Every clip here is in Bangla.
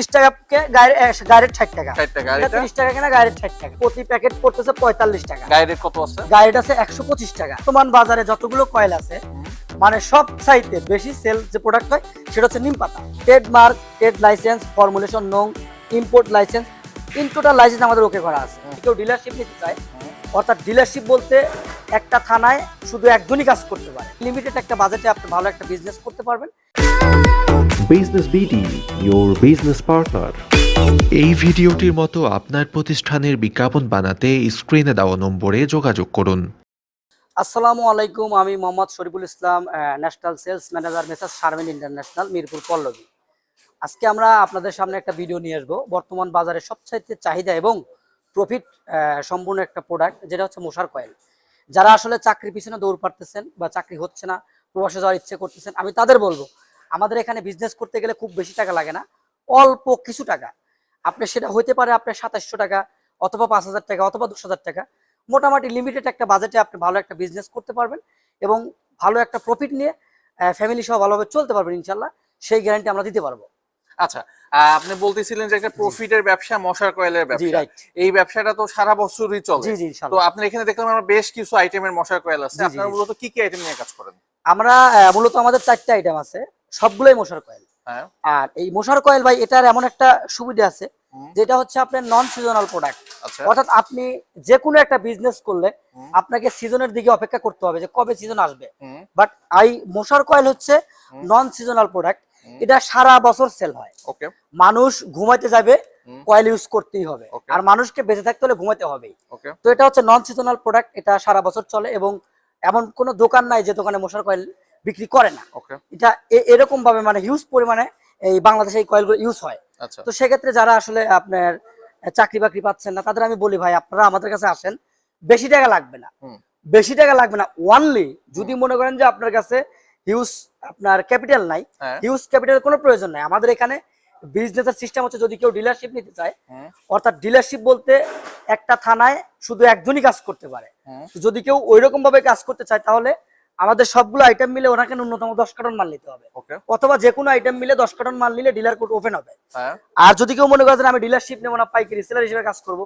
30 টাকাকে গাড়ির 60 টাকা, 30 টাকা কেনা গাড়ির 60 টাকা, প্রতি প্যাকেট পড়তেছে 45 টাকা। গাড়ির কত আছে? গাড়ির আছে 125 টাকা। বর্তমান বাজারে যতগুলো কয়েল আছে মানে সব চাইতে বেশি সেল যে প্রোডাক্ট হয় সেটা হচ্ছে নিম পাতা। ট্রেডমার্ক, ট্রেড লাইসেন্স, ফর্মুলেশন নং, import licence, in total licence আমাদের ওকে করা আছে। কেউ ডিলারশিপ নিতে চায়, অর্থাৎ ডিলারশিপ বলতে একটা থানায় শুধু একজনই কাজ করতে পারে। লিমিটেড একটা বাজেটে আপনি ভালো একটা বিজনেস করতে পারবেন। Business BD, your business partner। এই ভিডিওটির মতো আপনার প্রতিষ্ঠানের বিজ্ঞাপন বানাতে স্ক্রিনে দেওয়া নম্বরে যোগাযোগ করুন। আসসালামু আলাইকুম, আমি Mohammad Shariful Islam, national sales manager messrs Sharmin international, Mirpur Pallabi. আজকে আমরা আপনাদের সামনে একটা ভিডিও নিয়ে আসবো বর্তমান বাজারে সবচাইতে চাহিদা এবং প্রফিট সম্পূর্ণ একটা প্রোডাক্ট, যেটা হচ্ছে মশার কয়েল। যারা আসলে চাকরির পিছনে দৌড় পারতেছেন বা চাকরি হচ্ছে না, প্রবাসে যাওয়ার ইচ্ছে করতেছেন, আমি তাদের বলবো আমাদের এখানে বিজনেস করতে গেলে খুব বেশি টাকা লাগে না, অল্প কিছু টাকা। আপনি সেটা হইতে পারে আপনার 2700 টাকা অথবা 5000 টাকা অথবা 10,000 টাকা, মোটামুটি লিমিটেড একটা বাজেটে আপনি ভালো একটা বিজনেস করতে পারবেন এবং ভালো একটা প্রফিট নিয়ে ফ্যামিলি সহ ভালোভাবে চলতে পারবেন ইনশাল্লাহ। সেই গ্যারান্টি আমরা দিতে পারবো। আচ্ছা, আপনি বলতেছিলেন যে একটা প্রফিটের ব্যবসা মশার কয়েলের জি, ব্যবসা। রাইট। এই ব্যবসাটা তো সারা বছরই চলে। জি জি তো ইনশাল্লাহ। আপনার এখানে দেখলাম আমরা বেশ কিছু আইটেমের মশার কয়েল আছে। জি, জি, আপনারা জি। মূলত কি কি আইটেম নিয়ে কাজ করেন? আমরা মূলত আমাদের 4টা আইটেম আছে, সবগুলোই মশার কয়েল। হ্যাঁ। আর এই মশার কয়েল ভাই, এটার এমন একটা সুবিধা আছে যেটা হচ্ছে আপনার নন সিজনাল প্রোডাক্ট। আচ্ছা। অর্থাৎ আপনি যে কোনো একটা বিজনেস করলে আপনাকে সিজনের দিকে অপেক্ষা করতে হবে যে কবে সিজন আসবে। বাট এই মশার কয়েল হচ্ছে নন সিজনাল প্রোডাক্ট, এটা সারা বছর সেল হয়। ওকে। মানুষ ঘুমাইতে যাবে, কয়েল ইউজ করতেই হবে, Okay. আর মানুষকে বেঁচে থাকতে হলে ঘুমাতে হবেই। ওকে। তো এটা হচ্ছে নন সিজনাল প্রোডাক্ট, এটা সারা বছর চলে এবং এমন কোনো দোকান নাই যে দোকানে মশার কয়েল বিক্রি করে না। ওকে। এটা এরকম ভাবে মানে হিউজ পরিমাণে এই বাংলাদেশে এই কয়েলগুলো ইউজ হয়। আচ্ছা। তো সেক্ষেত্রে যারা আসলে আপনার চাকরি বাকরি পাচ্ছেন না, তাদের আমি বলি ভাই আপনারা আমাদের কাছে আসেন, বেশি টাকা লাগবে না, বেশি টাকা লাগবে না। ওয়ানলি যদি মনে করেন যে আপনার কাছে হিউজ আপনার ক্যাপিটাল নাই, হ্যাঁ। হিউজ ক্যাপিটালের কোনো প্রয়োজন নাই। আমাদের এখানে বিজনেসের সিস্টেম হচ্ছে যদি কেউ ডিলারশিপ নিতে চায়, অর্থাৎ ডিলারশিপ বলতে একটা থানায় শুধু একজনই কাজ করতে পারে। তো যদি কেউ ওইরকম ভাবে কাজ করতে চায় তাহলে আমাদের সবগুলো আইটেম মিলে ওনাকে ন্যূনতম 10 কার্টন মাল নিতে হবে, ওকে। অথবা যে কোনো আইটেম মিলে 10 কার্টন মাল নিলে ডিলার কোড ওপেন হবে। হ্যাঁ। আর যদি কেউ মনে করেন আমি ডিলারশিপ নেবো না, পাইকারি সেলার হিসেবে কাজ করবো,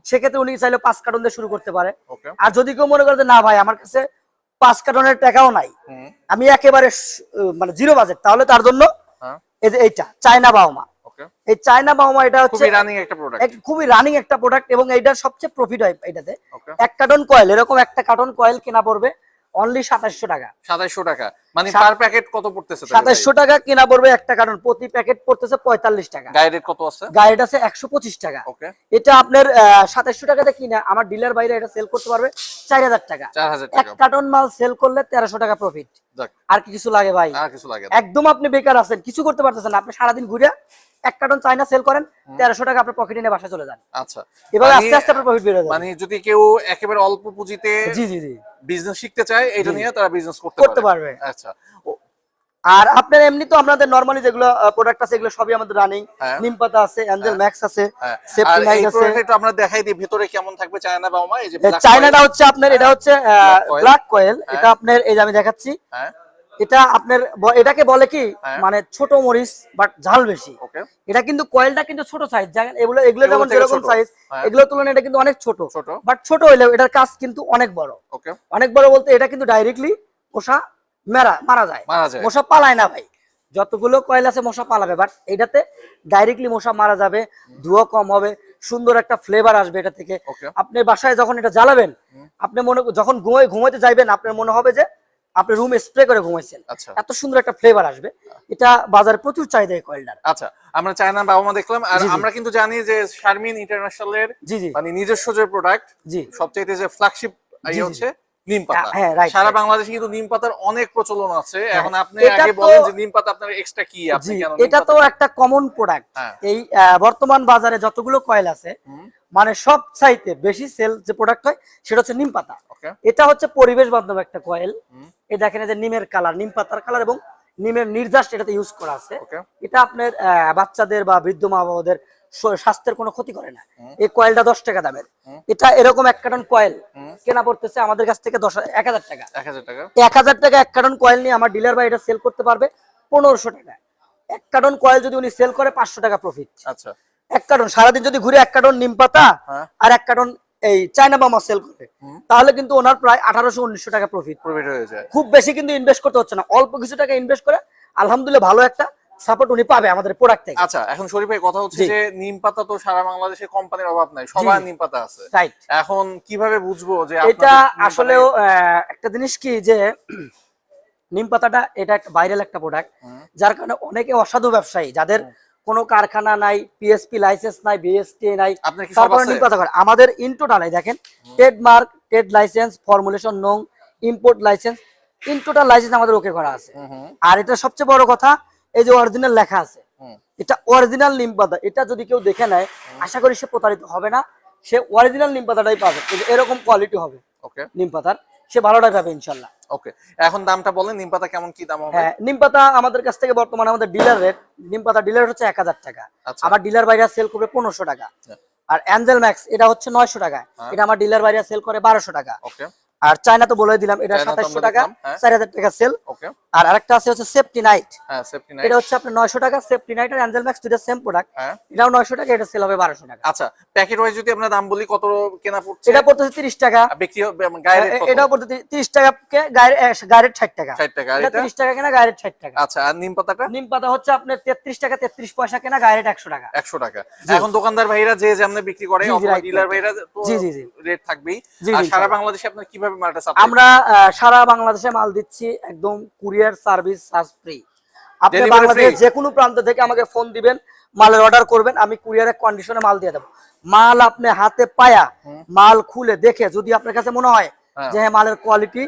সেক্ষেত্রে উনি চাইলে 5 কার্টন দিয়ে শুরু করতে পারে। ওকে। আর যদি কেউ মনে করে যে না ভাই আমার কাছে 5 কার্টনের টাকাও নাই, আমি একেবারে মানে জিরো বাজেট, তাহলে তার জন্য হ্যাঁ। এই যে এইটা চায়না বাউমা। ওকে। এই চায়না বাউমা এটা হচ্ছে খুবই রানিং একটা প্রোডাক্ট। খুবই রানিং একটা প্রোডাক্ট এবং এইটার সবচেয়ে প্রফিট হয় এটাতে। ওকে। এক কার্টন কয়েল, এরকম একটা কার্টন কয়েল কেনা পড়বে অনলি 2700 টাকা। 2700 টাকা মানে পার প্যাকেট কত পড়তেছে? 2700 টাকা কেনা পড়বে একটা কার্টন, প্রতি প্যাকেট পড়তেছে 45 টাকা। গাড়ির কত আছে? গাইড আছে 125 টাকা। ওকে। এটা আপনার 2700 টাকাতে কিনা আমার ডিলার বাইরে এটা সেল করতে পারবে 4000 টাকা। 4000 এক টাকা। কার্টন মাল সেল করলে 1300 টাকা প্রফিট। যাক, আর কি কিছু লাগে ভাই? আর কিছু লাগে না। একদম আপনি বেকার আছেন, কিছু করতে পারতেছেন না, আপনি সারাদিন ঘুরে এক কার্টন চায়না সেল করেন, 1300 টাকা আপনার পকেটে নিয়ে বাসা চলে যান। আচ্ছা। এবার মানে- আস্তে আস্তে আপনার প্রফিট বেড়ে যাবে। মানে যদি কেউ একেবারে অল্প পুঁজিতে জি জি জি বিজনেস শিখতে চায়, এটা নিয়ে তারা বিজনেস করতে পারবে। আচ্ছা। আর আপনার এমনি তো আমাদের নরমালি যেগুলো প্রোডাক্ট আছে এগুলো সবই আমাদের রানিং। হ্যাঁ। নিম পাতা আছে, অ্যাঞ্জেল ম্যাক্স আছে, হ্যাঁ। সেফটি আর এই নাইট আছে। প্রোডাক্ট একটু আমরা দেখাই দিই ভিতরে কেমন থাকবে। চায়না বাউমা, এই যে black চায়নাটা coil। হচ্ছে আপনার, এটা হচ্ছে coil। Black coil. হ্যাঁ। এটা আপনার এই যে আমি দেখাচ্ছি, হ্যাঁ। এটা আপনার এটাকে বলে কি হ্যাঁ। মানে ছোট মরিচ বাট ঝাল বেশি। ওকে। এটা কিন্তু কয়েলটা কিন্তু ছোট সাইজ, এগুলো এগুলো যেমন থেকে যেরকম ছোট। সাইজ, হ্যাঁ। এগুলোর তুলনায় এটা কিন্তু অনেক ছোট। ছোট। বাট ছোট হইলেও এটার কাজ কিন্তু অনেক বড়। ওকে। অনেক বড় বলতে এটা কিন্তু ডাইরেক্টলি মশা মারা যায়, মারা যায়। মশা পালায় না ভাই। যতগুলো কয়েল আছে মশা পালাবে, বাট এটাতে ডাইরেক্টলি মশা মারা যাবে, ধোঁয়া কম হবে, সুন্দর একটা ফ্লেভার আসবে এটা থেকে। ওকে। আপনি বাসায় যখন এটা জ্বালাবেন, আপনি যখন ঘুমাইতে যাইবেন আপনার মনে হবে যে আপনি রুম স্প্রে করে ঘুমাইছেন, আচ্ছা। এত সুন্দর একটা ফ্লেভার আসবে। এটা বাজারে প্রচুর চাহিদা এই কয়েলটার। আচ্ছা, আমরা চায়না বাউমা দেখলাম। আর জি, জি। আমরা কিন্তু জানি যে শারমিন ইন্টারন্যাশনালের জি জি মানে নিজস্ব যে প্রোডাক্ট, জি সবচাইতে যে ফ্ল্যাগশিপ জি, জি। হচ্ছে নিম পাতা। হ্যাঁ, right, সারা right. বাংলাদেশে কিন্তু নিম পাতার অনেক প্রচলন আছে। এখন আপনি এটা আগে তো- বলেন যে নিম পাতা আপনার এক্সট্রা কি, আপনি জি, কেন এটা তো একটা কমন প্রোডাক্ট। হ্যাঁ। এই বর্তমান বাজারে যতগুলো কয়েল আছে মানে সব চাইতে বেশি সেল যে প্রোডাক্ট হয় সেটা হচ্ছে নিম পাতা। ওকে। এটা হচ্ছে পরিবেশ বান্ধব একটা কয়েল। এই দেখেন এই যে নিমের কালার, নিম পাতার কালার এবং নিমের নির্যাস এটাতে ইউজ করা আছে। ওকে। এটা আপনার বাচ্চাদের বা বৃদ্ধ মা বাবাদের স্বাস্থ্যের কোনো ক্ষতি করে না। এই কয়েলটা 10 টাকা দামের। এটা এরকম এক কার্টন কয়েল কেনা পড়তেছে আমাদের কাছ থেকে 1000 টাকা। 1000 টাকা। 1000 টাকা এক কার্টন কয়েল নিয়ে আমার ডিলার ভাই এটা সেল করতে পারবে 1500 টাকা। এক কার্টন কয়েল যদি উনি সেল করে 500 টাকা প্রফিট। আচ্ছা এক কার্টন সারাদিন যদি ঘুরে এক কার্টন নিম পাতা হ্যাঁ আর এক কার্টন এই চায়না বামা সেল করে, তাহলে কিন্তু ওনার প্রায় 1800-1900 টাকা প্রফিট। প্রফিট হয়ে যায়। খুব বেশি কিন্তু ইনভেস্ট করতে হচ্ছে না, অল্প কিছু টাকা ইনভেস্ট করে আলহামদুলিল্লাহ ভালো একটা সাপোর্ট উনি পাবে আমাদের প্রোডাক্ট থেকে। আচ্ছা এখন শরীফ ভাই কথা হচ্ছে জি। যে নিম পাতা তো সারা বাংলাদেশে কোম্পানির অভাব নাই, সবার জি। নিম পাতা আছে। রাইট। এখন কিভাবে বুঝবো যে এটা আপনাদের নিম পাতা- আসলেও একটা জিনিস কি যে নিম পাতাটা এটা একটা ভাইরাল একটা প্রোডাক্ট, যার কারণে অনেকে অসাধু ব্যবসায়ী যাদের কোনো কারখানা নাই, পিএসপি লাইসেন্স নাই, বিএসটি নাই, আপনার কি সব তারপরে আছে? নিম পাতা করে। আমাদের ইন টোটালে দেখেন ট্রেডমার্ক, ট্রেড লাইসেন্স, ফর্মুলেশন নং, import licence, in total licence আমাদের ওকে করা আছে। আর এটা সবচেয়ে বড় কথা, এই যে অরিজিনাল লেখা আছে, এটা অরিজিনাল নিম পাতা। এটা যদি কেউ দেখে নেয় আশা করি সে প্রতারিত হবে না, সে অরিজিনাল নিম পাতাটাই পাবে। এই যে এরকম কোয়ালিটি হবে ওকে নিম পাতার, সে ভালোটাই পাবে ইনশাল্লাহ। ওকে এখন দামটা বলেন নিম পাতা কেমন কি দাম হবে? হ্যাঁ, নিম পাতা আমাদের কাছ থেকে বর্তমানে আমাদের ডিলার রেট, নিম পাতা ডিলার হচ্ছে 1000 টাকা, আচ্ছা। আমার ডিলার বাইরে সেল করবে 1500 টাকা। আর অ্যাঞ্জেল ম্যাক্স এটা হচ্ছে 900 টাকা, এটা আমার ডিলার বাইরে সেল করে 1200 টাকা। ওকে আর চায়না তো বলে দিলাম, এটা চায়না তো 2700 আমরা টাকা, দেখলাম, হ্যাঁ। 4000 টাকা সেল। ওকে আর আরেকটা আছে হচ্ছে সেফটি নাইট, হ্যাঁ সেফটি নাই। এটা হচ্ছে আপনার 900 টাকা। সেফটি নাইট আর অ্যাঞ্জেল ম্যাক্স দুটো সেম প্রোডাক্ট, হ্যাঁ এটাও 900 টাকা, এটা সেল হবে 1200 টাকা। আচ্ছা প্যাকেট ওয়াইজ যদি আমরা দাম বলি কত কেনা পড়ছে? এটা পড়তেছে 30 টাকা, আর বিক্রি গায়ে রেট কত? এটাও পড়তে 30 টাকা কে গায়ের 60 টাকা, 60 টাকা। আর এটা এটা 30 টাকা কেনা, গায়ের 60 টাকা। আচ্ছা আর নিম পাতাটা নিম পাতা হচ্ছে আপনার 33 টাকা 33 পয়সা কেনা, গায়ের 100 টাকা। 100 টাকা। এখন দোকানদার ভাইরা যে যেমন বিক্রি করে জি, জি, অথবা right, ডিলার right. ভাইরা তো জি, জি, জি। রেট থাকবেই। জি, আর জি, সারা ইনশাআল্লাহ। বাংলাদেশে আপনারা কিভাবে মালটা সাপ্লাই? আমরা সারা বাংলাদেশে মাল দিচ্ছি একদম কুরিয়ার সার্ভিস চার্জ ফ্রি। আপনি Delivery বাংলাদেশের free? যে কোনো প্রান্ত থেকে আমাকে ফোন দিবেন, মালের অর্ডার করবেন, আমি কুরিয়ারের কন্ডিশনে মাল দিয়ে দেবো। মাল আপনি হাতে পায়া মাল খুলে দেখে যদি আপনার কাছে মনে হয় হ্যাঁ। যে হ্যাঁ মালের কোয়ালিটি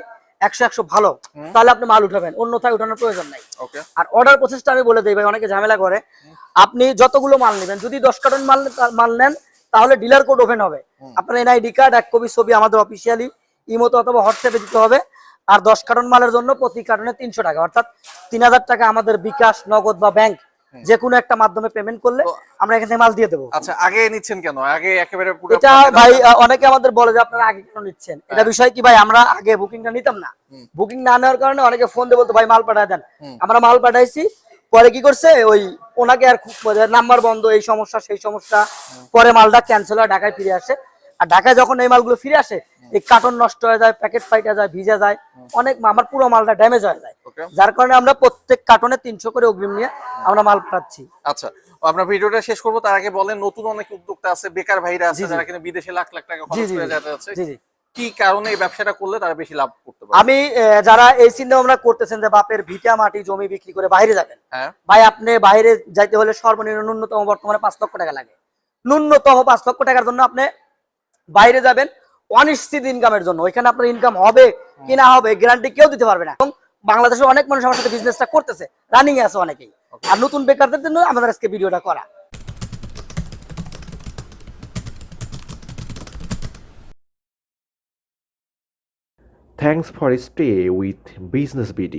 100 ভালো, তাহলে আপনি মাল উঠাবেন, অন্যথায় উঠানোর প্রয়োজন নাই। ওকে আর অর্ডার প্রসেসটা আমি বলে দিই ভাই, অনেকে ঝামেলা করে। আপনি যতগুলো মাল নেবেন, যদি 10 কার্টন মাল নেন তাহলে ডিলার কোড ওপেন হবে। আপনার এনআইডি কার্ড, এক কপি ছবি আমাদের অফিসিয়ালি ইমোতে অথবা হোয়াটসঅ্যাপে দিতে হবে। আর 10 কার্টন মালের জন্য প্রতি কার্টনে 300 টাকা, অর্থাৎ 3000 টাকা আমাদের বিকাশ, নগদ বা ব্যাংক যে কোনো একটা মাধ্যমে পেমেন্ট করলে আমরা এখান থেকে মাল দিয়ে দেবো। আচ্ছা আগে নিচ্ছেন কেন? আগে একেবারে পুরো এটা ভাই অনেকে আমাদের বলে যে আপনারা আগে কেন নিচ্ছেন, এটা বিষয় কি ভাই, আমরা আগে বুকিংটা নিতাম না। বুকিং না নেওয়ার কারণে অনেকে ফোন দিয়ে বলতো ভাই মাল পাঠায় দেন, আমরা মাল পাঠাইছি। পরে কি করছে, ওই ওনাকে আর নাম্বার বন্ধ, এই সমস্যা সেই সমস্যা, পরে মালটা ক্যান্সেল হয়, ঢাকায় ফিরে আসে। আর ঢাকায় যখন এই মালগুলো ফিরে আসে, এই কার্টন নষ্ট হয়ে যায়, প্যাকেট ফাইটা যায়, ভিজে যায়, অনেক আমার পুরো মালটা ড্যামেজ হয়ে যায়। ওকে যার কারণে আমরা প্রত্যেক কার্টনে 300 করে অগ্রিম নিয়ে আমরা মাল পাঠাচ্ছি। আচ্ছা আমরা ভিডিওটা শেষ করবো, তার আগে বলেন নতুন অনেক উদ্যোক্তা আছে, বেকার ভাইরা আছে জি, জি। যারা কিনা বিদেশে লাখ লাখ টাকা জি খরচ জি করে যেতে যাচ্ছে, জি জি কি কারণে এই ব্যবসাটা করলে তারা বেশি লাভ করতে পারে? আমি যারা এই চিন্তা ভাবনা করতেছেন যে বাপের ভিটা মাটি জমি বিক্রি করে বাইরে যাবেন, হ্যাঁ ভাই আপনি বাইরে যাইতে হলে সর্বনিম্ন ন্যূনতম বর্তমানে 5 লক্ষ টাকা লাগে। ন্যূনতম 5 লক্ষ টাকার জন্য আপনি বাইরে যাবেন অনিশ্চিত ইনকামের জন্য। ওইখানে আপনার ইনকাম হবে কি না হবে গ্যারান্টি কেউ দিতে পারবে না। এবং বাংলাদেশে অনেক মানুষ আমার সাথে বিজনেসটা করতেছে, রানিং এ আছে অনেকেই। আর নতুন বেকারদের জন্য আমাদের আজকে ভিডিওটা করা। Thanks for stay with Business BD.